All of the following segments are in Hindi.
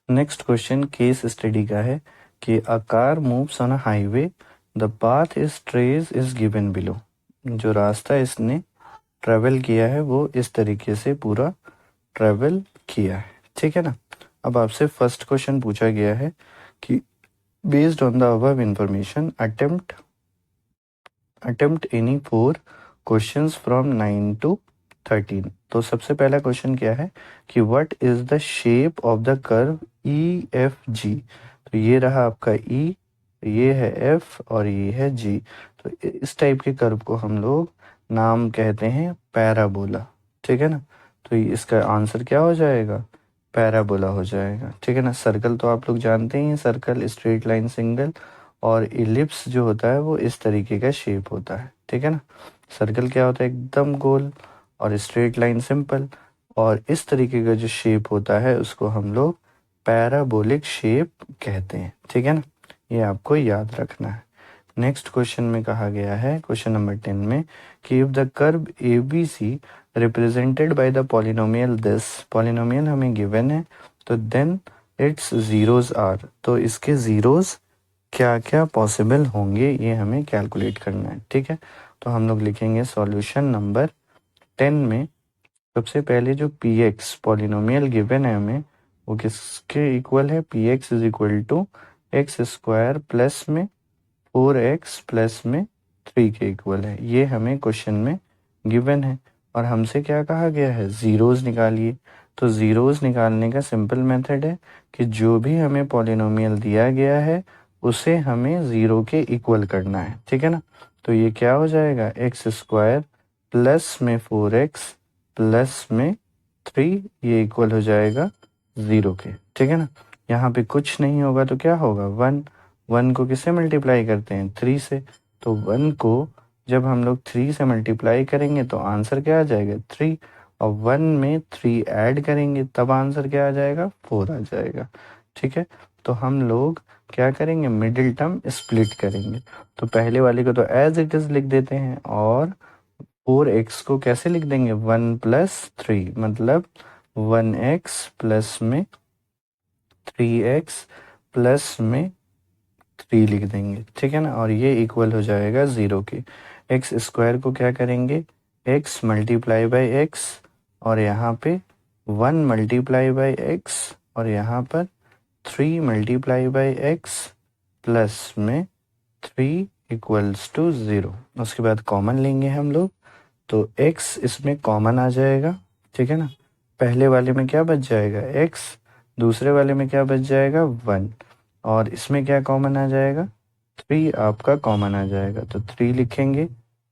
नेक्स्ट क्वेश्चन केस स्टडी का है कि a car moves on a highway, the path is trace is given below. जो रास्ता इसने ट्रेवल किया है वो इस तरीके से पूरा ट्रेवल किया है, ठीक है ना। अब आपसे फर्स्ट क्वेश्चन पूछा गया है कि based on the above information attempt any 4 questions from 9 to 13। तो सबसे पहला क्वेश्चन क्या है कि what is the shape of the curve E F G. तो ये रहा आपका ई, ये है एफ और ये है जी। तो इस टाइप के कर्व को हम लोग नाम कहते हैं पैराबोला, ठीक है ना। तो इसका आंसर क्या हो जाएगा, पैराबोला हो जाएगा, ठीक है ना। सर्कल तो आप लोग जानते ही हैं, सर्कल, स्ट्रेट लाइन, सिंगल और इलिप्स जो होता है वो इस तरीके का शेप होता है, ठीक है ना। सर्कल क्या होता है, एकदम गोल, और स्ट्रेट लाइन सिंपल, और इस तरीके का जो शेप होता है उसको हम लोग पैराबोलिक शेप कहते हैं, ठीक है ना। ये आपको याद रखना है। नेक्स्ट क्वेश्चन में कहा गया है क्वेश्चन नंबर 10 में कि if the curve A B C represented by the polynomial this, polynomial हमें गिवन है, तो देन इट्स जीरोज आर, तो इसके जीरोज क्या क्या पॉसिबल होंगे ये हमें कैलकुलेट करना है, ठीक है। तो हम लोग लिखेंगे सॉल्यूशन नंबर 10 में सबसे पहले जो पी एक्स पॉलिनोमियल गिवन है हमें वो किसके इक्वल है, P x is equal to x square plus में 4x प्लस में 3 के इक्वल है। ये हमें क्वेश्चन में गिवन है और हमसे क्या कहा गया है, ज़ीरोज़ निकालिए। तो ज़ीरोज़ निकालने का सिंपल मेथड है कि जो भी हमें पॉलिनोमियल दिया गया है उसे हमें ज़ीरो के इक्वल करना है, ठीक है ना। तो ये क्या हो जाएगा, एक्स स्क्वायर प्लस में 4x प्लस में 3, ये इक्वल हो जाएगा ज़ीरो के, ठीक है ना। यहाँ पे कुछ नहीं होगा तो क्या होगा, 1। 1 को किससे मल्टीप्लाई करते हैं, 3 से। तो 1 को जब हम लोग 3 से मल्टीप्लाई करेंगे तो आंसर क्या आ जाएगा, 3। और 1 में 3 ऐड करेंगे तब आंसर क्या आ जाएगा, 4 आ जाएगा, ठीक है। तो हम लोग क्या करेंगे, मिडिल टर्म स्प्लिट करेंगे। तो पहले वाले को तो एज इट इज लिख देते हैं और 4x को कैसे लिख देंगे, 1 प्लस 3, मतलब 1x प्लस में 3x प्लस में 3 लिख देंगे, ठीक है ना। और ये इक्वल हो जाएगा ज़ीरो के। एक्स स्क्वायर को क्या करेंगे, एक्स मल्टीप्लाई बाई एक्स, और यहाँ पे 1 मल्टीप्लाई बाई एक्स, और यहाँ पर 3 मल्टीप्लाई बाई एक्स प्लस में 3 इक्वल्स टू ज़ीरो। उसके बाद कॉमन लेंगे हम लोग, तो x इसमें कॉमन आ जाएगा, ठीक है ना। पहले वाले में क्या बच जाएगा, x, दूसरे वाले में क्या बच जाएगा, 1, और इसमें क्या कॉमन आ जाएगा, 3 आपका कॉमन आ जाएगा। तो 3 लिखेंगे,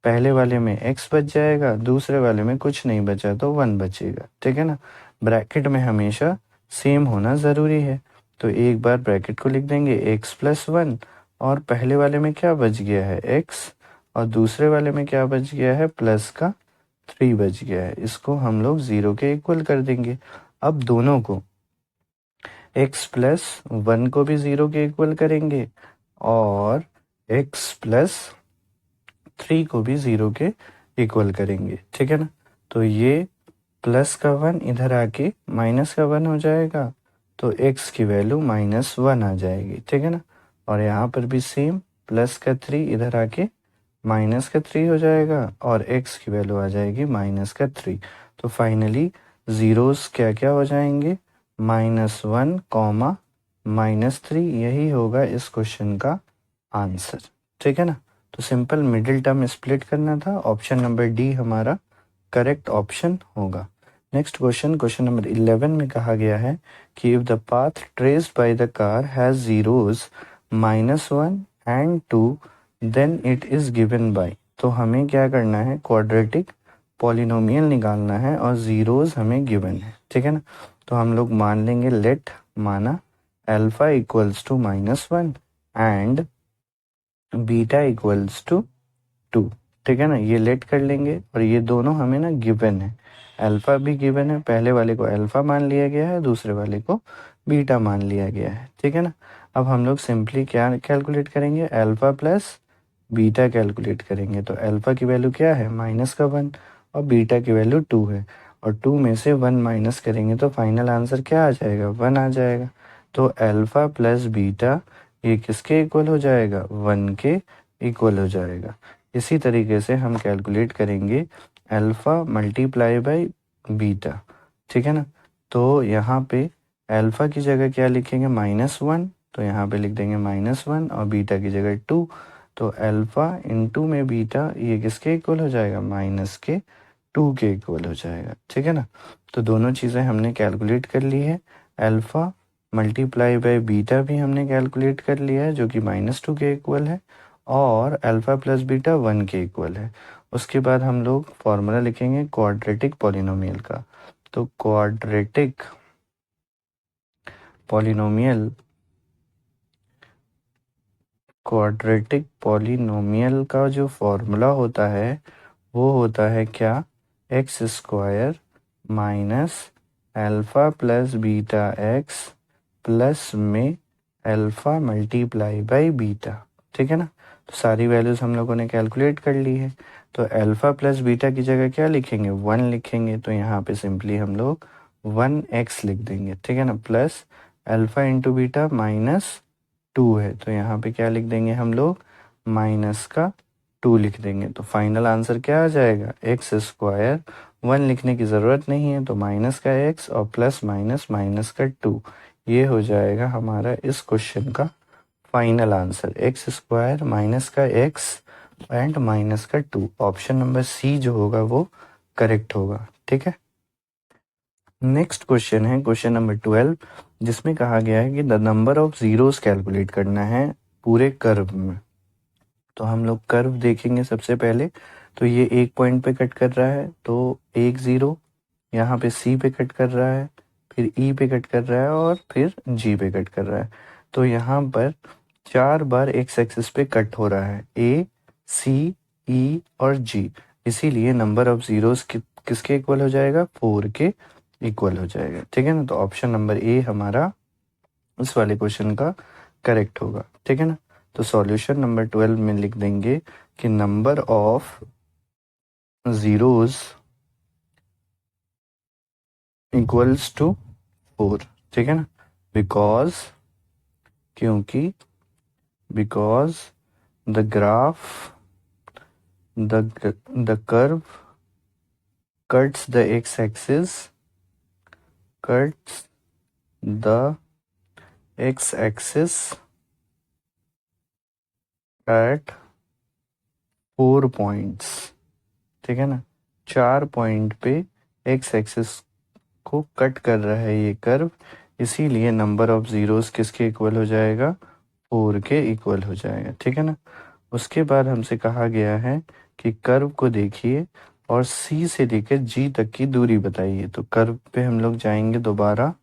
पहले वाले में x बच जाएगा, दूसरे वाले में कुछ नहीं बचा तो 1 बचेगा, ठीक है ना। ब्रैकेट में हमेशा सेम होना ज़रूरी है, तो एक बार ब्रैकेट को लिख देंगे x प्लस 1, और पहले वाले में क्या बच गया है, x, और दूसरे वाले में क्या बच गया है, प्लस का 3 बच गया है। इसको हम लोग ज़ीरो के इक्वल कर देंगे। अब दोनों को x प्लस 1 को भी ज़ीरो के इक्वल करेंगे और x प्लस 3 को भी ज़ीरो के इक्वल करेंगे, ठीक है ना। तो ये प्लस का 1 इधर आके माइनस का 1 हो जाएगा, तो x की वैल्यू -1 आ जाएगी, ठीक है ना। और यहाँ पर भी सेम, प्लस का 3 इधर आके माइनस का 3 हो जाएगा और x की वैल्यू आ जाएगी माइनस का 3। तो फाइनली ज़ीरोज़ क्या क्या हो जाएंगे, -1 कॉमा -3, यही होगा इस क्वेश्चन का आंसर, ठीक है ना। तो सिंपल मिडिल टर्म स्प्लिट करना था, ऑप्शन नंबर डी हमारा करेक्ट ऑप्शन होगा। नेक्स्ट क्वेश्चन, क्वेश्चन नंबर 11 में कहा गया है कि if the path traced by the car has zeros -1 and 2 then it is given by. तो हमें क्या करना है, क्वाड्रेटिक पॉलिनोमियल निकालना है और ज़ीरोज़ हमें गिवन है, ठीक है ना। तो हम लोग मान लेंगे, लेट माना alpha equals to -1 and beta equals to 2, ठीक है ना। ये लेट कर लेंगे और ये दोनों हमें ना गिवन है, अल्फा भी गिवन है, पहले वाले को अल्फा मान लिया गया है, दूसरे वाले को बीटा मान लिया गया है, ठीक है ना। अब हम लोग सिंपली क्या कैलकुलेट करेंगे, अल्फा प्लस बीटा कैलकुलेट करेंगे। तो अल्फा की वैल्यू क्या है, माइनस का 1, और बीटा की वैल्यू 2 है, और 2 में से 1 माइनस करेंगे तो फाइनल आंसर क्या आ जाएगा, 1 आ जाएगा। तो अल्फ़ा प्लस बीटा ये किसके इक्वल हो जाएगा, 1 के इक्वल हो जाएगा। इसी तरीके से हम कैलकुलेट करेंगे अल्फ़ा मल्टीप्लाई बाय बीटा, ठीक है ना। तो यहाँ पे अल्फ़ा की जगह क्या लिखेंगे, -1, तो यहाँ पे लिख देंगे -1 और बीटा की जगह 2, तो अल्फ़ा इंटू में बीटा ये किसके इक्वल हो जाएगा, -2 के इक्वल हो जाएगा, ठीक है ना। तो दोनों चीज़ें हमने कैलकुलेट कर ली है। अल्फ़ा मल्टीप्लाई बाय बीटा भी हमने कैलकुलेट कर लिया है जो कि -2 के इक्वल है, और अल्फ़ा प्लस बीटा 1 के इक्वल है। उसके बाद हम लोग फॉर्मूला लिखेंगे क्वाड्रेटिक पॉलिनोमियल का। तो क्वाड्रेटिक पॉलिनोमियल का जो फॉर्मूला होता है वो होता है क्या, x square minus alpha plus beta x plus में अल्फ़ा मल्टीप्लाई बाय बीटा, ठीक है ना। तो सारी वैल्यूज़ हम लोगों ने कैलकुलेट कर ली है। तो अल्फ़ा प्लस बीटा की जगह क्या लिखेंगे, 1 लिखेंगे, तो यहाँ पे सिंपली हम लोग 1x लिख देंगे, ठीक है ना, प्लस अल्फ़ा इंटू बीटा -2 है, तो यहाँ पे क्या लिख देंगे हम लोग, -2 लिख देंगे। तो फाइनल आंसर क्या आ जाएगा, एक्स स्क्वायर, 1 लिखने की ज़रूरत नहीं है, तो माइनस का x और प्लस माइनस माइनस का 2, ये हो जाएगा हमारा इस क्वेश्चन का final answer, x square minus का x एंड माइनस का 2। ऑप्शन नंबर सी जो होगा वो करेक्ट होगा, ठीक है। नेक्स्ट क्वेश्चन है क्वेश्चन नंबर 12, जिसमें कहा गया है कि the number of zeros calculate करना है पूरे कर्व में। तो हम लोग कर्व देखेंगे सबसे पहले। तो ये एक पॉइंट पे कट कर रहा है, तो 1 0, यहाँ पे सी पे कट कर रहा है, फिर ई पे कट कर रहा है और फिर जी पे कट कर रहा है। तो यहाँ पर 4 बार एक्स एक्सिस पे कट हो रहा है, ए, सी, ई और जी। इसीलिए नंबर ऑफ ज़ीरोस किसके इक्वल हो जाएगा, 4 के इक्वल हो जाएगा, ठीक है ना। तो ऑप्शन नंबर ए हमारा इस वाले क्वेश्चन का करेक्ट होगा, ठीक है ना। तो सॉल्यूशन नंबर 12 में लिख देंगे कि number of zeros equals to 4, ठीक है ना, because the graph the curve cuts the x axis at 4 points, ठीक है ना। 4 पॉइंट पे एक्स एक्सिस को कट कर रहा है ये कर्व, इसीलिए नंबर ऑफ ज़ीरोस किसके इक्वल हो जाएगा, 4 के इक्वल हो जाएगा, ठीक है ना। उसके बाद हमसे कहा गया है कि कर्व को देखिए और सी से लेकर जी तक की दूरी बताइए। तो कर्व पे हम लोग जाएंगे दोबारा,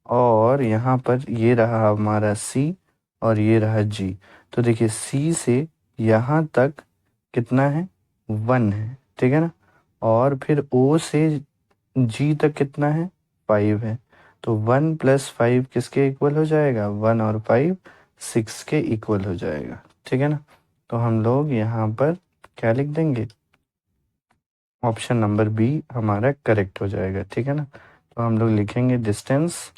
और यहाँ पर ये रहा हमारा सी और ये रहा जी। तो देखिए सी से यहाँ तक कितना है, 1 है, ठीक है ना। और फिर ओ से जी तक कितना है, 5 है। तो 1 + 5 किसके इक्वल हो जाएगा, 1 और 5 6 के इक्वल हो जाएगा, ठीक है ना। तो हम लोग यहाँ पर क्या लिख देंगे, ऑप्शन नंबर बी हमारा करेक्ट हो जाएगा, ठीक है ना। तो हम लोग लिखेंगे डिस्टेंस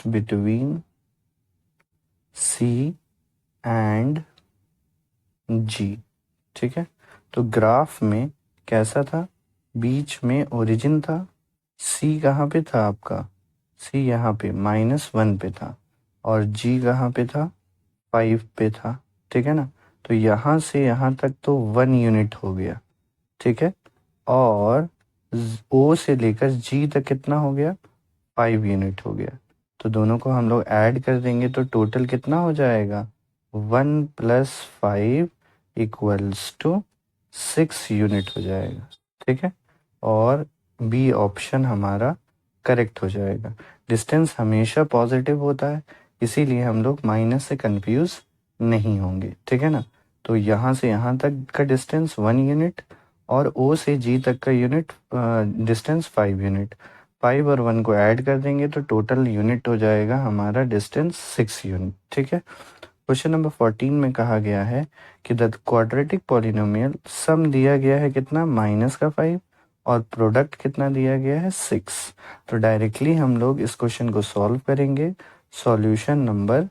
बिटवीन सी एंड जी, ठीक है। तो ग्राफ में कैसा था, बीच में ओरिजिन था, सी कहाँ पे था आपका, सी यहाँ पे -1 पे था, और जी कहाँ पे था, 5 पे था, ठीक है ना। तो यहाँ से यहाँ तक तो 1 यूनिट हो गया, ठीक है। और ओ से लेकर जी तक कितना हो गया, 5 यूनिट हो गया। तो दोनों को हम लोग ऐड कर देंगे तो टोटल कितना हो जाएगा, 1 + 5 = 6 यूनिट हो जाएगा, ठीक है। और बी ऑप्शन हमारा करेक्ट हो जाएगा। डिस्टेंस हमेशा पॉजिटिव होता है, इसीलिए हम लोग माइनस से कंफ्यूज नहीं होंगे, ठीक है ना। तो यहाँ से यहाँ तक का डिस्टेंस 1 यूनिट और ओ से जी तक का यूनिट डिस्टेंस 5 यूनिट, 5 और 1 को ऐड कर देंगे तो टोटल यूनिट हो जाएगा हमारा डिस्टेंस 6 यूनिट, ठीक है। क्वेश्चन नंबर 14 में कहा गया है कि द क्वाड्रेटिक पॉलिनोमियल सम दिया गया है कितना, -5 और प्रोडक्ट कितना दिया गया है 6। तो डायरेक्टली हम लोग इस क्वेश्चन को सॉल्व करेंगे। सॉल्यूशन नंबर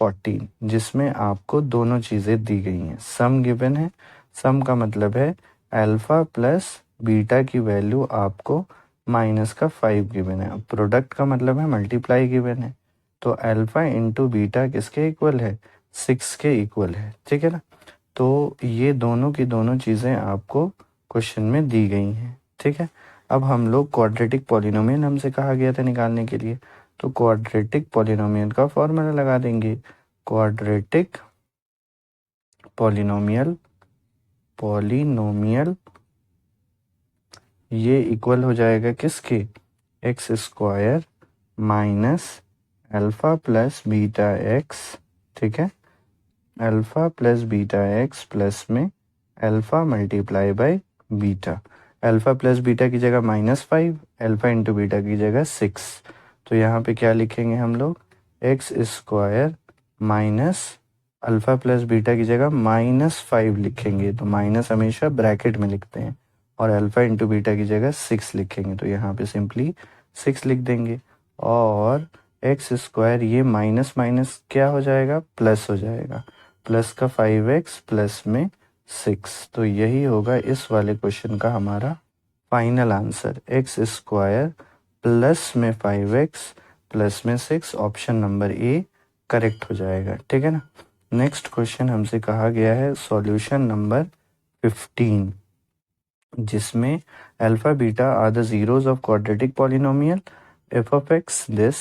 14 जिसमें आपको दोनों चीज़ें दी गई हैं। सम गिवन है, सम का मतलब है अल्फ़ा प्लस बीटा की वैल्यू आपको माइनस का 5 गिवन है। अब प्रोडक्ट का मतलब है मल्टीप्लाई गिवन है। तो अल्फ़ा इंटू बीटा किसके इक्वल है 6 के इक्वल है, ठीक है ना। तो ये दोनों की दोनों चीज़ें आपको क्वेश्चन में दी गई हैं, ठीक है। अब हम लोग क्वाड्रेटिक पॉलिनोमियल हमसे कहा गया था निकालने के लिए, तो क्वाड्रेटिक पॉलिनोमियल का फॉर्मूला लगा देंगे। क्वाड्रेटिक पॉलिनोमियल ये इक्वल हो जाएगा किसके, X square minus alpha plus beta X, ठीक है। Alpha plus beta x plus में alpha multiply by beta. Alpha plus beta की जगह -5, अल्फ़ा इंटू बीटा की जगह 6। तो यहाँ पे क्या लिखेंगे हम लोग, x square minus alpha plus beta की जगह -5 लिखेंगे। तो माइनस हमेशा ब्रैकेट में लिखते हैं। और अल्फ़ा इंटू बीटा की जगह 6 लिखेंगे। तो यहाँ पे सिंपली 6 लिख देंगे। और एक्स स्क्वायर ये माइनस माइनस क्या हो जाएगा, प्लस हो जाएगा। प्लस का 5x प्लस में 6। तो यही होगा इस वाले क्वेश्चन का हमारा final answer, x square plus में 5x प्लस में 6। ऑप्शन नंबर ए करेक्ट हो जाएगा, ठीक है ना। नेक्स्ट क्वेश्चन हमसे कहा गया है सॉल्यूशन नंबर 15 जिसमें alpha beta are the zeros of quadratic polynomial f of x this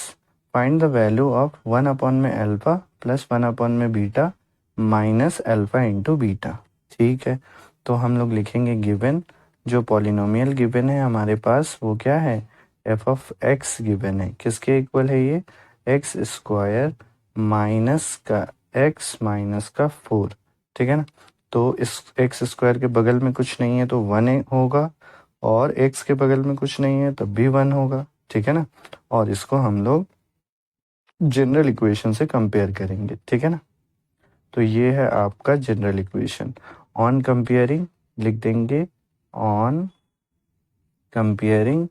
find the value of 1 upon में अल्फा प्लस 1 अपॉन में beta minus alpha into beta, ठीक है। तो हम लोग लिखेंगे गिवन, जो पॉलिनोमियल गिवन है हमारे पास वो क्या है, एफ ऑफ एक्स गिवन है। किसके इक्वल है ये, एक्स स्क्वायर माइनस का एक्स माइनस का 4, ठीक है ना। तो इस एक्स स्क्वायर के बगल में कुछ नहीं है तो 1 होगा, और एक्स के बगल में कुछ नहीं है तब भी 1 होगा, ठीक है ना। और इसको हम लोग जनरल इक्वेशन से कंपेयर करेंगे, ठीक है ना। तो ये है आपका जनरल इक्वेशन। ऑन कंपेयरिंग लिख देंगे, on comparing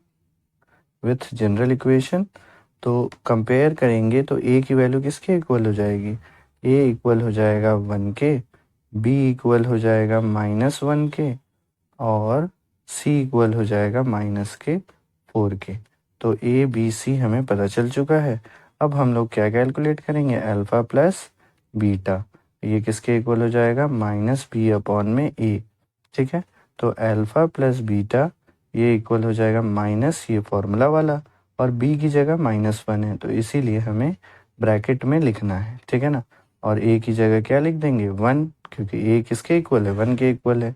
with general equation. तो कंपेयर करेंगे तो ए की वैल्यू किसके इक्वल हो जाएगी, ए इक्वल हो जाएगा 1 के, बी इक्वल हो जाएगा -1 के, और सी इक्वल हो जाएगा -4 के। तो ए बी सी हमें पता चल चुका है। अब हम लोग क्या कैलकुलेट करेंगे, अल्फ़ा प्लस बीटा। ये किसके इक्वल हो जाएगा, -b अपॉन में ए, ठीक है। तो अल्फ़ा प्लस बीटा ये इक्वल हो जाएगा माइनस ये फॉर्मूला वाला, और b की जगह -1 है तो इसीलिए हमें ब्रैकेट में लिखना है, ठीक है ना। और a की जगह क्या लिख देंगे 1, क्योंकि a किसके इक्वल है 1 के इक्वल है।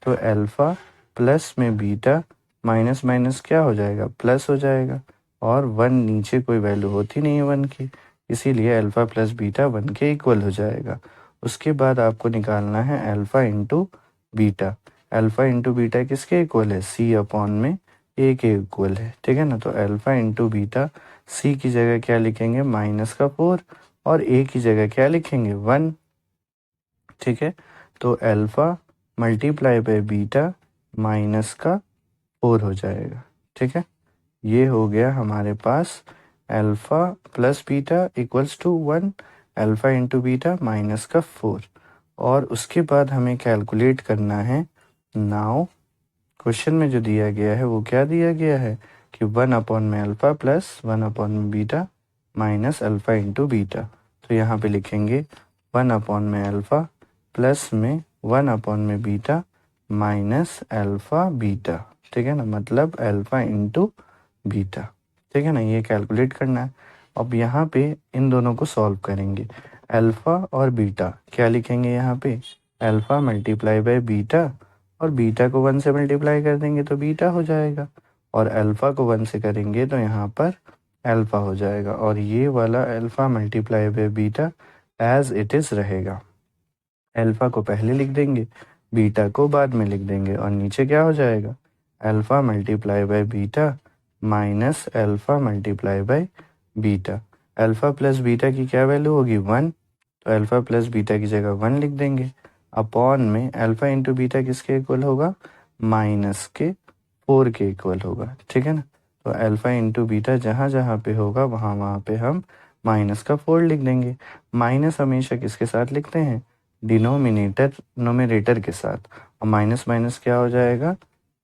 तो अल्फ़ा प्लस में बीटा माइनस माइनस क्या हो जाएगा, प्लस हो जाएगा। और 1 नीचे कोई वैल्यू होती नहीं है 1 की, इसीलिए अल्फ़ा प्लस बीटा 1 के इक्वल हो जाएगा। उसके बाद आपको निकालना है alpha into beta. Alpha into beta किसके इक्वल है, सी अपॉन में ए के इक्वल है, ठीक है ना। तो अल्फ़ा इंटू बीटा सी की जगह क्या लिखेंगे -4, और ए की जगह क्या लिखेंगे 1, ठीक है। तो अल्फ़ा मल्टीप्लाई बाय बीटा -4 हो जाएगा, ठीक है। ये हो गया हमारे पास alpha plus beta equals to 1, alpha into beta -4। और उसके बाद हमें कैलकुलेट करना है, नाउ क्वेश्चन में जो दिया गया है वो क्या दिया गया है कि 1 अपॉन में अल्फ़ा प्लस 1 अपॉन में beta minus alpha into beta. तो यहाँ पे लिखेंगे 1 अपॉन में अल्फ़ा प्लस में 1 अपॉन में बीटा माइनस अल्फ़ा बीटा, ठीक है ना, मतलब अल्फ़ा इंटू बीटा, ठीक है ना। ये कैलकुलेट करना है। अब यहाँ पे इन दोनों को सॉल्व करेंगे। अल्फ़ा और बीटा क्या लिखेंगे यहाँ पे, अल्फ़ा मल्टीप्लाई बाय बीटा, और बीटा को 1 से मल्टीप्लाई कर देंगे तो बीटा हो जाएगा, और अल्फ़ा को 1 से करेंगे तो यहाँ पर अल्फ़ा हो जाएगा। और ये वाला alpha multiply by beta as it is रहेगा। अल्फ़ा को पहले लिख देंगे, बीटा को बाद में लिख देंगे, और नीचे क्या हो जाएगा, alpha multiply by beta minus alpha multiply by beta. Alpha plus beta की क्या वैल्यू होगी 1, तो अल्फ़ा प्लस बीटा की जगह 1 लिख देंगे, अपॉन में अल्फ़ा इंटू बीटा किसके इक्वल होगा, -4 4 के इक्वल होगा, ठीक है ना। तो अल्फ़ा इंटू बीटा जहाँ जहाँ पे होगा वहाँ वहाँ पे हम माइनस का 4 लिख देंगे। माइनस हमेशा किसके साथ लिखते हैं, डिनोमिनेटर नोमिनेटर के साथ, और माइनस माइनस क्या हो जाएगा,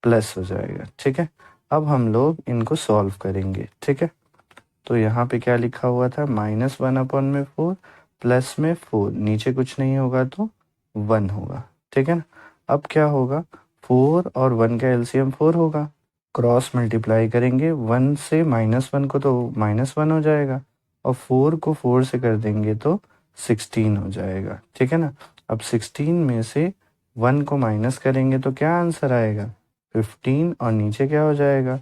प्लस हो जाएगा, ठीक है। अब हम लोग इनको सॉल्व करेंगे, ठीक है। तो यहाँ पे क्या लिखा हुआ था, -1/4 प्लस में 4, नीचे कुछ नहीं होगा तो 1 होगा, ठीक है ना। अब क्या होगा, 4 और 1 का एलसीएम 4 होगा, क्रॉस मल्टीप्लाई करेंगे 1 से -1 को तो -1 हो जाएगा, और 4 को 4 से कर देंगे तो 16 हो जाएगा, ठीक है ना। अब 16 में से 1 को माइनस करेंगे तो क्या आंसर आएगा, 15, और नीचे क्या हो जाएगा,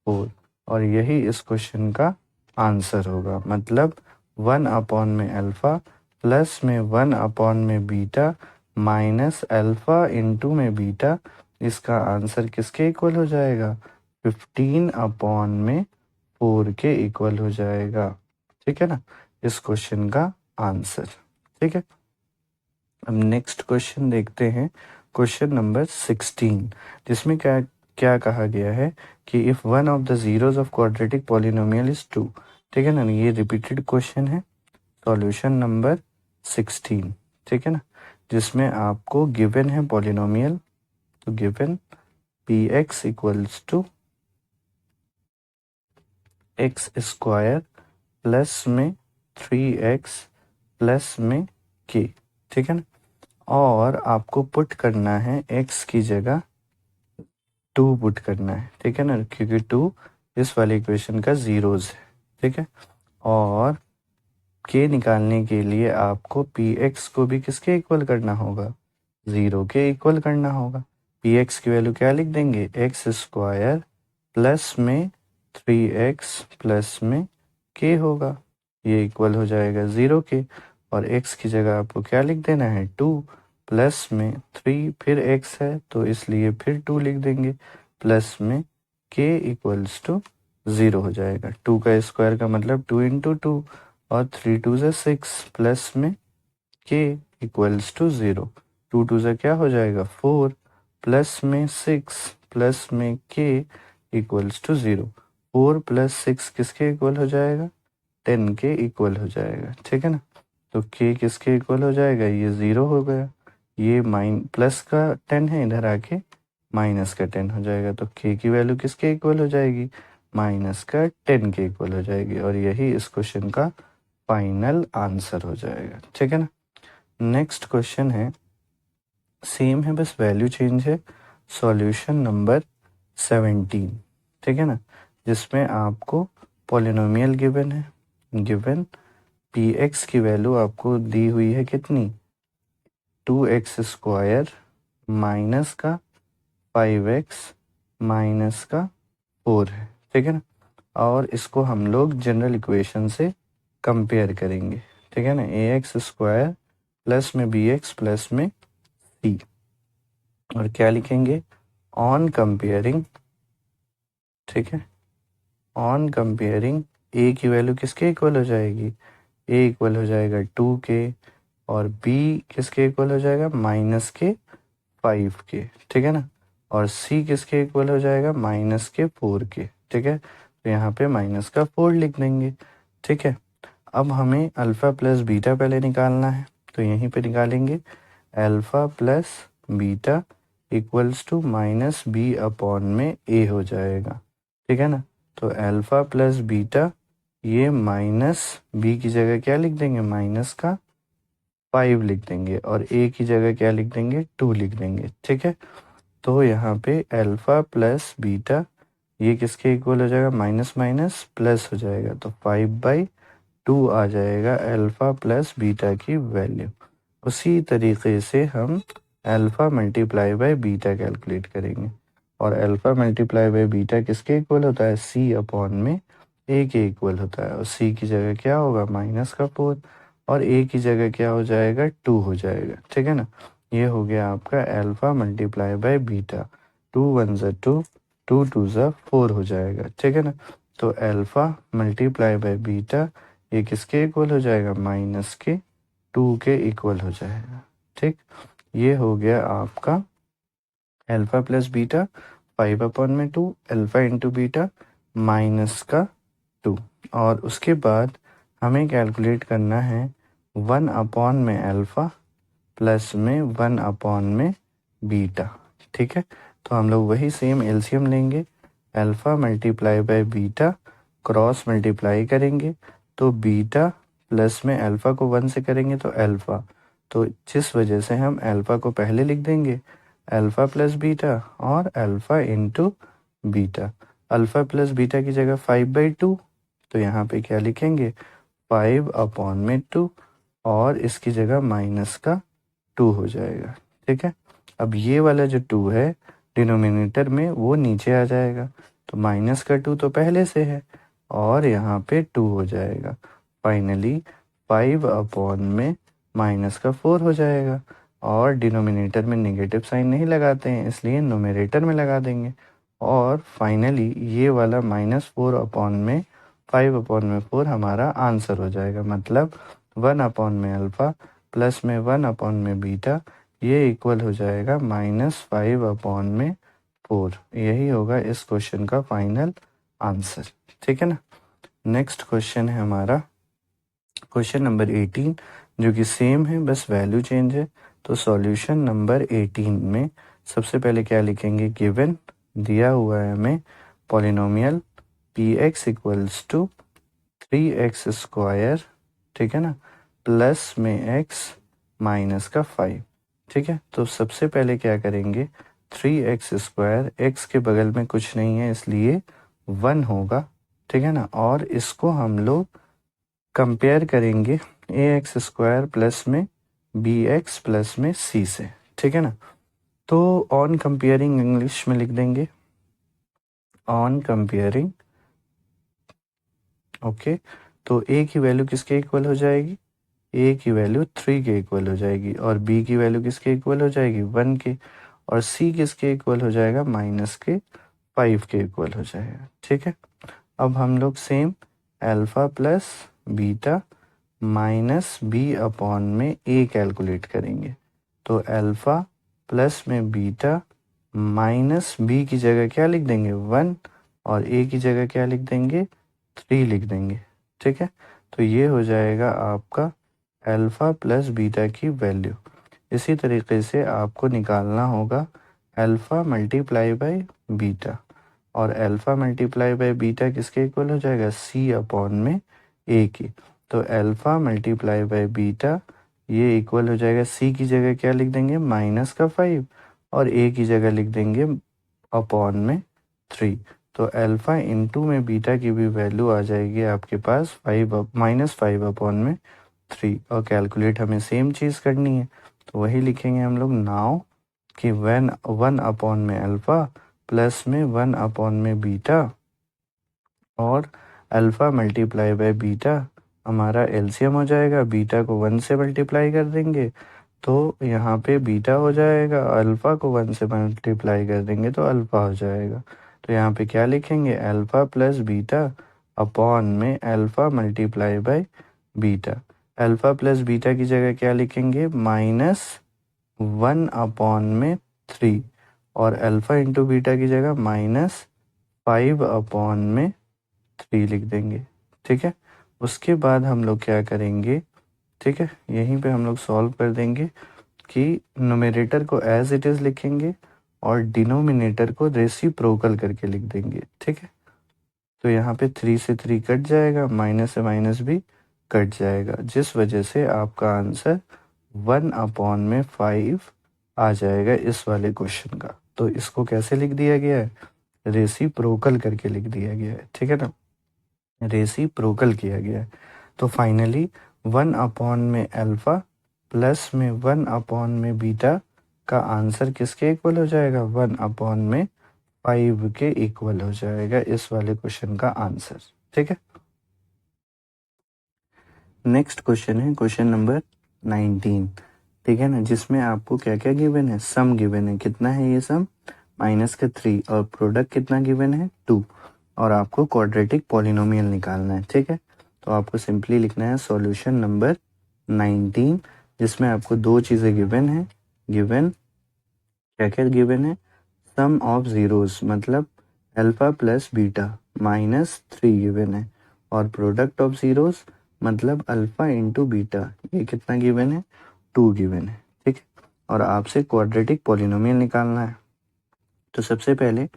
4, और यही इस क्वेश्चन का आंसर होगा। मतलब 1 में अल्फ़ा प्लस में 1 में बीटा माइनस अल्फ़ा इंटू में बीटा, इसका आंसर किसके इक्वल हो जाएगा, 15 में 4 के इक्वल हो जाएगा, ठीक है ना, इस क्वेश्चन का आंसर, ठीक है। अब नेक्स्ट क्वेश्चन देखते हैं, क्वेश्चन नंबर 16, जिसमें क्या क्या कहा गया है कि if one of the zeros of quadratic polynomial is 2, ठीक है ना। ये रिपीटेड क्वेश्चन है, सॉल्यूशन नंबर 16, ठीक है ना, जिसमें आपको गिवन है पॉलिनोमियल, तो given P x equals to x square plus में 3x प्लस में k, ठीक है ना। और आपको पुट करना है x की जगह 2 पुट करना है, ठीक है ना, क्योंकि 2 इस वाले इक्वेशन का जीरोज है, ठीक है। और k निकालने के लिए आपको px को भी किसके इक्वल करना होगा, 0 के इक्वल करना होगा। px की वैल्यू क्या लिख देंगे, एक्स स्क्वायर प्लस में 3x प्लस में k होगा, ये इक्वल हो जाएगा 0 के, और x की जगह आपको क्या लिख देना है, 2 प्लस में 3 फिर x है तो इसलिए फिर 2 लिख देंगे, प्लस में k इक्वल्स टू 0 हो जाएगा। 2 का स्क्वायर का मतलब 2 इंटू 2, और 3 2 ज़ा 6 प्लस में k इक्वल्स टू 0, 2 2 ज़ा क्या हो जाएगा 4 प्लस में 6 प्लस में k इक्वल्स टू 0, 4 प्लस 6 किसके इक्वल हो जाएगा, 10 के इक्वल हो जाएगा, ठीक है ना। तो k किसके इक्वल हो जाएगा, ये 0 हो गया, ये प्लस का 10 है, इधर आके माइनस का 10 हो जाएगा, तो k की वैल्यू किसके इक्वल हो जाएगी, माइनस का 10 के इक्वल हो जाएगी, और यही इस क्वेश्चन का फाइनल आंसर हो जाएगा, ठीक है ना। नेक्स्ट क्वेश्चन है, सेम है बस वैल्यू चेंज है, सॉल्यूशन नंबर 17, ठीक है ना, जिसमें आपको पॉलिनोमियल गिवन है, गिवन पी एक्स की वैल्यू आपको दी हुई है कितनी, 2x स्क्वायर माइनस का 5x माइनस का 4 है, ठीक है ना। और इसको हम लोग जनरल इक्वेशन से कंपेयर करेंगे, ठीक है ना, ax स्क्वायर प्लस में bx प्लस में c, और क्या लिखेंगे, ऑन कंपेयरिंग, ठीक है, ऑन कंपेयरिंग a की वैल्यू किसके इक्वल हो जाएगी, a इक्वल हो जाएगा 2 के, और b किसके इक्वल हो जाएगा, माइनस के 5 के, ठीक है ना, और c किसके इक्वल हो जाएगा, माइनस के 4 के, ठीक है। तो यहाँ पे माइनस का 4 लिख देंगे, ठीक है। अब हमें अल्फ़ा प्लस बीटा पहले निकालना है, तो यहीं पे निकालेंगे, alpha plus beta equals to minus b upon में ए हो जाएगा, ठीक है ना। तो अल्फ़ा प्लस बीटा, ये माइनस बी की जगह क्या लिख देंगे, माइनस का 5 लिख देंगे, और ए की जगह क्या लिख देंगे, 2 लिख देंगे, ठीक है। तो यहाँ पे अल्फ़ा प्लस बीटा ये किसके इक्वल हो जाएगा, माइनस माइनस प्लस हो जाएगा, तो 5/2 आ जाएगा अल्फ़ा प्लस बीटा की वैल्यू। उसी तरीके से हम alpha multiply by beta calculate करेंगे, और अल्फ़ा मल्टीप्लाई बाय बीटा किसके इक्वल होता है, c अपॉन में a के इक्वल होता है, और c की जगह क्या होगा, माइनस का 4, और a की जगह क्या हो जाएगा, 2 हो जाएगा, ठीक है ना। ये हो गया आपका अल्फ़ा मल्टीप्लाई बाय बीटा, 2 1 ज़ा 2, 2 2 ज़ा 4 हो जाएगा, ठीक है ना। तो अल्फ़ा मल्टीप्लाई बाय बीटा ये किसके इक्वल हो जाएगा, माइनस के 2 के इक्वल हो जाएगा, ठीक। ये हो गया आपका alpha plus beta 5/2 alpha into beta minus का 2, और उसके बाद हमें कैलकुलेट करना है 1 में अल्फ़ा प्लस में 1 में बीटा। ठीक है, तो हम लोग वही सेम एलसीएम लेंगे, alpha multiply by beta cross multiply करेंगे, तो बीटा प्लस में अल्फ़ा को 1 से करेंगे तो अल्फ़ा, तो जिस वजह से हम अल्फ़ा को पहले लिख देंगे अल्फ़ा प्लस बीटा और alpha into beta. Alpha plus beta की जगह 5/2, तो यहाँ पे क्या लिखेंगे 5/2 और इसकी जगह माइनस का 2 हो जाएगा। ठीक है, अब ये वाला जो 2 है डिनोमिनेटर में वो नीचे आ जाएगा, तो माइनस का 2 तो पहले से है और यहाँ पे 2 हो जाएगा। फाइनली 5 में माइनस का 4 हो जाएगा, और डिनोमिनेटर में नेगेटिव साइन नहीं लगाते हैं इसलिए न्यूमरेटर में लगा देंगे, और फाइनली ये वाला -4 में 5/4 हमारा आंसर हो जाएगा। मतलब 1 में अल्फ़ा प्लस में 1 में बीटा, ये इक्वल हो जाएगा -5/4। यही होगा इस क्वेश्चन का फाइनल आंसर। ठीक है ना। नेक्स्ट क्वेश्चन है हमारा क्वेश्चन नंबर 18, जो कि सेम है बस वैल्यू चेंज है। तो सॉल्यूशन नंबर 18 में सबसे पहले क्या लिखेंगे, गिवन दिया हुआ है हमें polynomial px equals to 3x², ठीक है ना, प्लस में x माइनस का 5। ठीक है, तो सबसे पहले क्या करेंगे 3x², x के बगल में कुछ नहीं है इसलिए 1 होगा। ठीक है ना, और इसको हम लोग कंपेयर करेंगे ax² प्लस में bx प्लस में c से। ठीक है ना, तो ऑन कंपेयरिंग इंग्लिश में लिख देंगे ऑन कंपेयरिंग। ओके, तो a की वैल्यू किसके इक्वल हो जाएगी, a की वैल्यू 3 के इक्वल हो जाएगी, और b की वैल्यू किसके इक्वल हो जाएगी 1 के, और c किसके इक्वल हो जाएगा -5 के इक्वल हो जाएगा। ठीक है, अब हम लोग same alpha plus beta minus b/, में a कैलकुलेट करेंगे, तो अल्फ़ा प्लस में बीटा माइनस b की जगह क्या लिख देंगे 1, और a की जगह क्या लिख देंगे 3 लिख देंगे। ठीक है, तो ये हो जाएगा आपका अल्फ़ा प्लस बीटा की वैल्यू। इसी तरीके से आपको निकालना होगा अल्फ़ा मल्टीप्लाई बाय बीटा, और अल्फ़ा मल्टीप्लाई बाय बीटा किसके इक्वल हो जाएगा c/, में a की, तो अल्फ़ा मल्टीप्लाई बाय बीटा ये इक्वल हो जाएगा c की जगह क्या लिख देंगे -5, और a की जगह लिख देंगे अपॉन में 3, तो अल्फ़ा इंटू में बीटा की भी वैल्यू आ जाएगी आपके पास -5/3, और कैलकुलेट हमें सेम चीज़ करनी है, तो वही लिखेंगे हम लोग नाउ कि 1 में अल्फ़ा प्लस में 1 में बीटा, और अल्फ़ा मल्टीप्लाई बाय बीटा हमारा एलसीएम हो जाएगा, बीटा को 1 से मल्टीप्लाई कर देंगे तो यहाँ पे बीटा हो जाएगा, अल्फ़ा को 1 से मल्टीप्लाई कर देंगे तो अल्फ़ा हो जाएगा। तो यहाँ पे क्या लिखेंगे अल्फ़ा प्लस बीटा अपॉन में alpha multiply by beta. Alpha plus beta की जगह क्या लिखेंगे -1/3, और अल्फ़ा इंटू बीटा की जगह -5/3 लिख देंगे। ठीक है, उसके बाद हम लोग क्या करेंगे, ठीक है, यहीं पे हम लोग सॉल्व कर देंगे कि न्यूमरेटर को एज इट इज़ लिखेंगे और डिनोमिनेटर को रेसिप्रोकल करके लिख देंगे। ठीक है, तो यहाँ पे 3 से 3 कट जाएगा, माइनस से माइनस भी कट जाएगा, जिस वजह से आपका आंसर 1/5 आ जाएगा इस वाले क्वेश्चन का। तो इसको कैसे लिख दिया गया है, रेसिप्रोकल करके लिख दिया गया है। ठीक है ना, रेसिप्रोकल किया गया है। तो फाइनली 1/, में अल्फ़ा प्लस में 1/, में बीटा का आंसर किसके इक्वल हो जाएगा 1/, में 5 के इक्वल हो जाएगा इस वाले क्वेश्चन का आंसर। ठीक है, नेक्स्ट क्वेश्चन है क्वेश्चन नंबर 19। ठीक है ना, जिसमें आपको क्या क्या गिवन है, सम गिवन है, कितना है ये सम -3, और प्रोडक्ट कितना गिवन है 2, और आपको क्वाड्रेटिक पॉलिनोमियल निकालना है। ठीक है, तो आपको सिंपली लिखना है सॉल्यूशन नंबर 19, जिसमें आपको दो चीज़ें गिवन है। गिवन क्या क्या गिवन है, सम ऑफ ज़ीरोज़ मतलब अल्फ़ा प्लस बीटा -3 गिवन है, और प्रोडक्ट ऑफ ज़ीरोज़ मतलब अल्फ़ा इंटू बीटा, ये कितना गिवन है, 2 गिवन है, ठीक है। और आपसे क्वाड्रेटिक पॉलिनोमियल निकालना है, तो सबसे पहले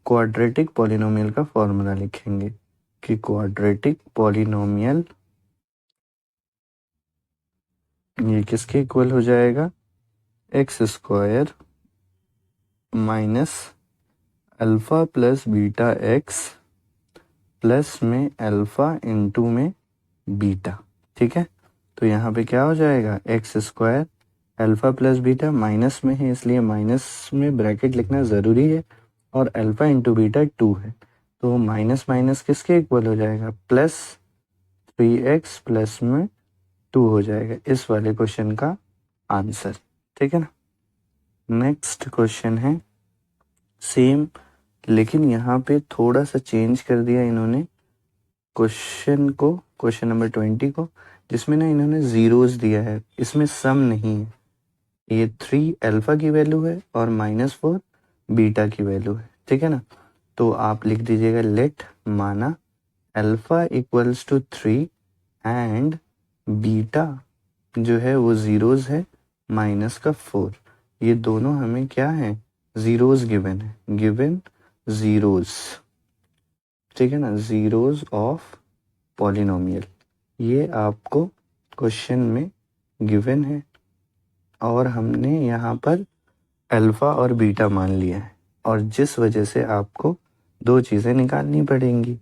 क्वाड्रेटिक पॉलिनोमियल का फॉर्मूला लिखेंगे कि क्वाड्रेटिक पॉलिनोमियल ये किसके इक्वल हो जाएगा, x square minus alpha plus beta x plus में अल्फ़ा इंटू में बीटा, ठीक है। तो यहाँ पे क्या हो जाएगा, x square alpha plus beta minus में है इसलिए माइनस में ब्रैकेट लिखना ज़रूरी है, और अल्फ़ा इंटू बीटा 2 है, तो माइनस माइनस किसके इक्वल हो जाएगा, प्लस 3x प्लस में 2 हो जाएगा इस वाले क्वेश्चन का आंसर, ठीक है ना। नेक्स्ट क्वेश्चन है सेम, लेकिन यहाँ पे थोड़ा सा चेंज कर दिया इन्होंने क्वेश्चन को, क्वेश्चन नंबर 20 को, जिसमें ना इन्होंने ज़ीरोज़ दिया है, इसमें सम नहीं है। ये 3 अल्फ़ा की वैल्यू है और -4 बीटा की वैल्यू है, ठीक है ना। तो आप लिख दीजिएगा लेट माना alpha equals to 3 and beta जो है वो ज़ीरोज़ है -4, ये दोनों हमें क्या है, ज़ीरोज़ गिवन है, गिवन ज़ीरोज़, ठीक है ना, ज़ीरोज़ ऑफ पॉलिनोमियल, ये आपको क्वेश्चन में गिवन है, और हमने यहाँ पर अल्फ़ा और बीटा मान लिया है, और जिस वजह से आपको दो चीज़ें निकालनी पड़ेंगी।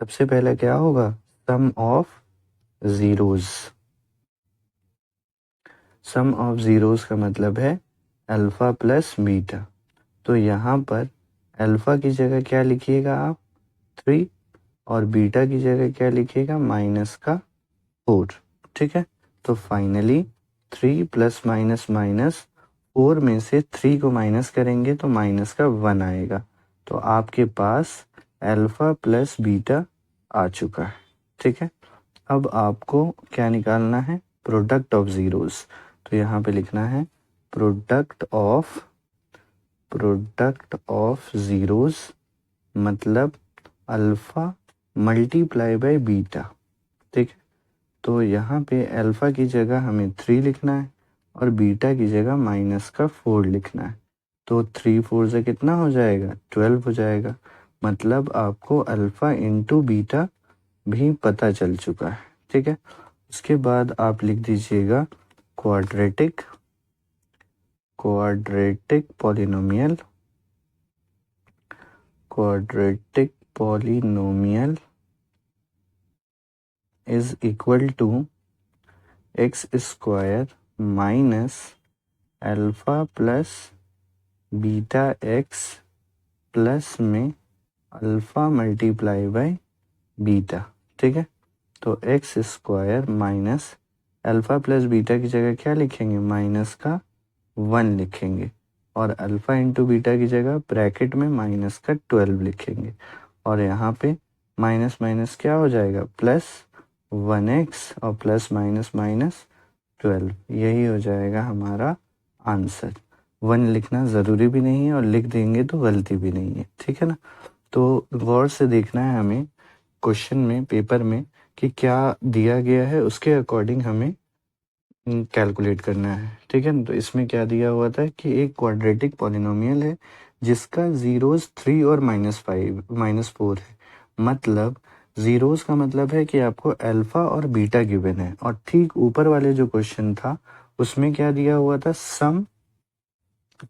सबसे पहला क्या होगा, sum of zeros, sum of zeros का मतलब है अल्फ़ा प्लस बीटा, तो यहाँ पर अल्फ़ा की जगह क्या लिखिएगा आप, 3, और बीटा की जगह क्या लिखिएगा, -4, ठीक है। तो फाइनली 3 प्लस माइनस माइनस 4 में से 3 को माइनस करेंगे तो -1 आएगा, तो आपके पास अल्फ़ा प्लस बीटा आ चुका है, ठीक है। अब आपको क्या निकालना है, प्रोडक्ट ऑफ ज़ीरोज़, तो यहाँ पे लिखना है प्रोडक्ट ऑफ ज़ीरोज़ मतलब अल्फ़ा मल्टीप्लाई बाय बीटा, ठीक है। तो यहाँ पे अल्फ़ा की जगह हमें 3 लिखना है और बीटा की जगह -4 लिखना है, तो 3 4 से कितना हो जाएगा, 12 हो जाएगा, मतलब आपको अल्फ़ा इंटू बीटा भी पता चल चुका है, ठीक है। उसके बाद आप लिख दीजिएगा quadratic polynomial is equal to x square minus alpha plus beta x plus में अल्फ़ा मल्टीप्लाई बाय बीटा, ठीक है। तो x square minus alpha plus beta की जगह क्या लिखेंगे, -1 लिखेंगे, और अल्फ़ा इंटू बीटा की जगह ब्रैकेट में -12 लिखेंगे, और यहाँ पे माइनस माइनस क्या हो जाएगा, +1x और प्लस माइनस माइनस 12, यही हो जाएगा हमारा आंसर। 1 लिखना ज़रूरी भी नहीं है और लिख देंगे तो गलती भी नहीं है, ठीक है ना। तो गौर से देखना है हमें क्वेश्चन में, पेपर में, कि क्या दिया गया है उसके अकॉर्डिंग हमें कैलकुलेट करना है, ठीक है ना। तो इसमें क्या दिया हुआ था कि एक क्वाड्रेटिक पॉलिनोमियल है जिसका ज़ीरोज़ 3 और -4 है, मतलब ज़ीरोज़ का मतलब है कि आपको अल्फ़ा और बीटा गिवन है, और ठीक ऊपर वाले जो क्वेश्चन था उसमें क्या दिया हुआ था, सम,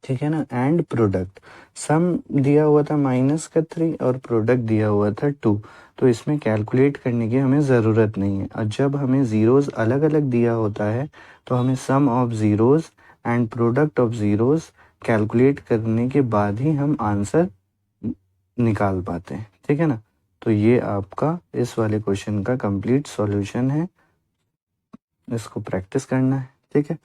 ठीक है ना, एंड प्रोडक्ट। सम दिया हुआ था -3 और प्रोडक्ट दिया हुआ था 2, तो इसमें कैलकुलेट करने की हमें ज़रूरत नहीं है, और जब हमें ज़ीरोज़ अलग अलग दिया होता है तो हमें sum of zeros and product of zeros calculate करने के बाद ही हम आंसर निकाल पाते हैं, ठीक है ना। तो ये आपका इस वाले क्वेश्चन का कंप्लीट सॉल्यूशन है, इसको प्रैक्टिस करना है, ठीक है।